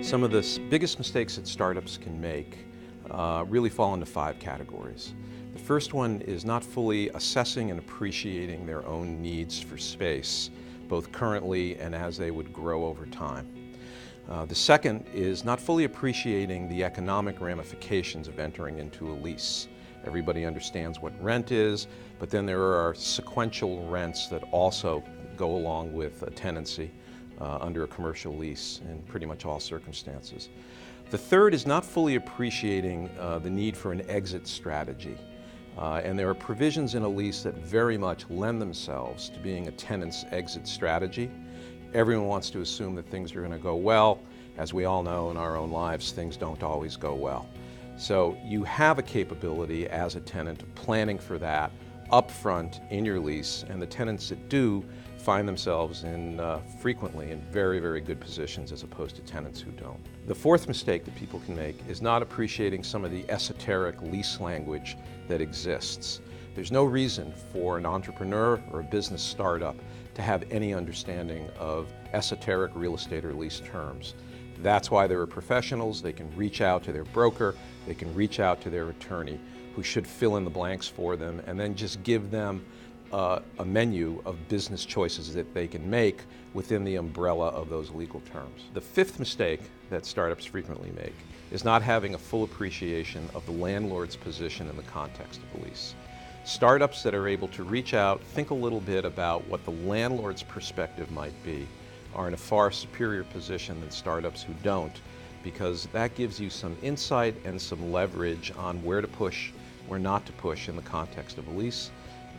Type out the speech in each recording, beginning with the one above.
Some of the biggest mistakes that startups can make really fall into 5 categories. The first one is not fully assessing and appreciating their own needs for space, both currently and as they would grow over time. The second is not fully appreciating the economic ramifications of entering into a lease. Everybody understands what rent is, but then there are sequential rents that also go along with a tenancy under a commercial lease in pretty much all circumstances. The third is not fully appreciating the need for an exit strategy. And there are provisions in a lease that very much lend themselves to being a tenant's exit strategy. Everyone wants to assume that things are going to go well. As we all know in our own lives, things don't always go well. So you have a capability as a tenant of planning for that upfront in your lease, and the tenants that do find themselves frequently in very, very good positions as opposed to tenants who don't. The fourth mistake that people can make is not appreciating some of the esoteric lease language that exists. There's no reason for an entrepreneur or a business startup to have any understanding of esoteric real estate or lease terms. That's why there are professionals. They can reach out to their broker, they can reach out to their attorney, who should fill in the blanks for them, and then just give them a menu of business choices that they can make within the umbrella of those legal terms. The fifth mistake that startups frequently make is not having a full appreciation of the landlord's position in the context of the lease. Startups that are able to reach out, think a little bit about what the landlord's perspective might be, are in a far superior position than startups who don't, because that gives you some insight and some leverage on where to push, where not to push in the context of a lease.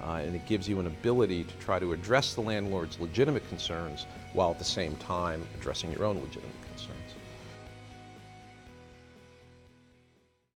And it gives you an ability to try to address the landlord's legitimate concerns while at the same time addressing your own legitimate concerns.